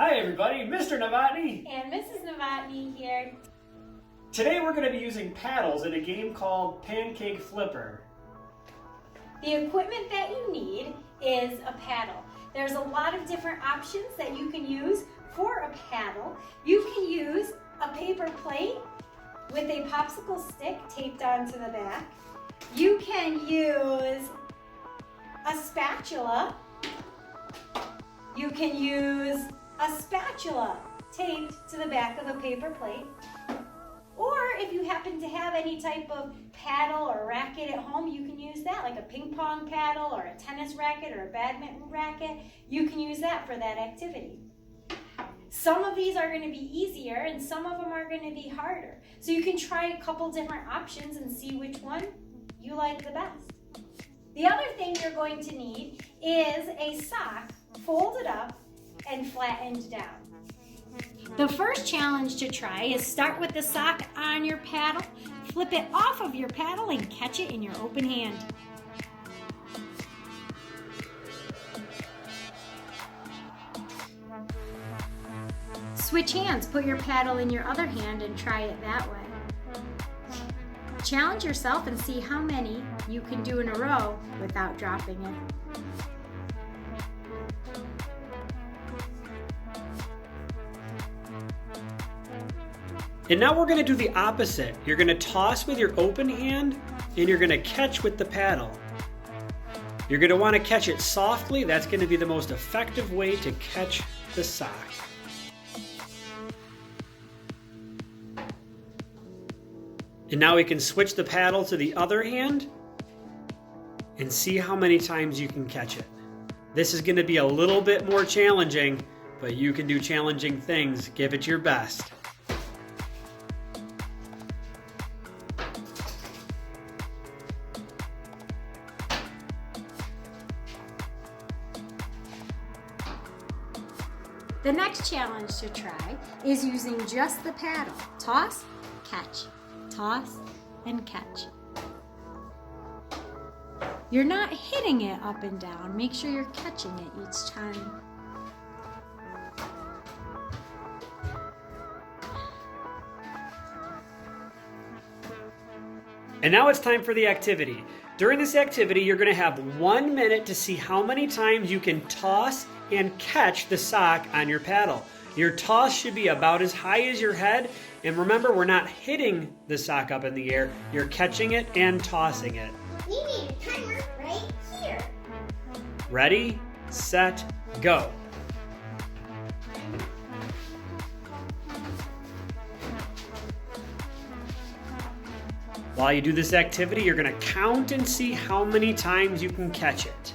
Hi everybody, Mr. Novotny. And Mrs. Novotny here. Today we're going to be using paddles in a game called Pancake Flipper. The equipment that you need is a paddle. There's a lot of different options that you can use for a paddle. You can use a paper plate with a popsicle stick taped onto the back. You can use a spatula. You can use a spatula taped to the back of a paper plate. Or if you happen to have any type of paddle or racket at home, you can use that, like a ping pong paddle or a tennis racket or a badminton racket. You can use that for that activity. Some of these are going to be easier and some of them are going to be harder. So you can try a couple different options and see which one you like the best. The other thing you're going to need is a sock folded up and flattened down. The first challenge to try is start with the sock on your paddle, flip it off of your paddle and catch it in your open hand. Switch hands, put your paddle in your other hand and try it that way. Challenge yourself and see how many you can do in a row without dropping it. And now we're going to do the opposite. You're going to toss with your open hand and you're going to catch with the paddle. You're going to want to catch it softly. That's going to be the most effective way to catch the sock. And now we can switch the paddle to the other hand and see how many times you can catch it. This is going to be a little bit more challenging, but you can do challenging things. Give it your best. The next challenge to try is using just the paddle. Toss, catch, toss, and catch. You're not hitting it up and down. Make sure you're catching it each time. And now it's time for the activity. During this activity, you're going to have 1 minute to see how many times you can toss and catch the sock on your paddle. Your toss should be about as high as your head. And remember, we're not hitting the sock up in the air. You're catching it and tossing it. We need a timer right here. Ready, set, go. While you do this activity, you're going to count and see how many times you can catch it.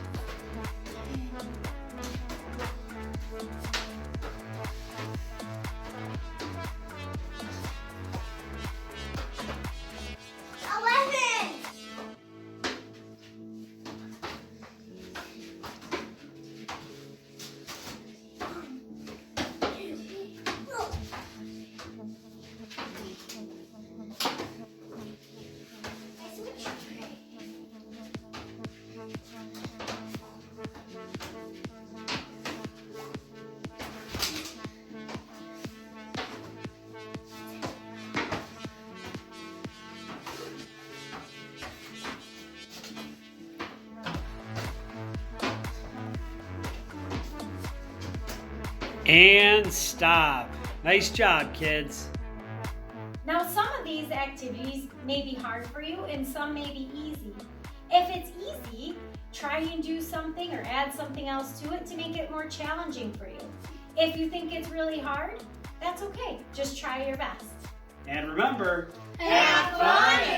And stop. Nice job, kids. Now, some of these activities may be hard for you and some may be easy. If it's easy, try and do something or add something else to it to make it more challenging for you. If you think it's really hard, that's okay. Just try your best. And remember, Have fun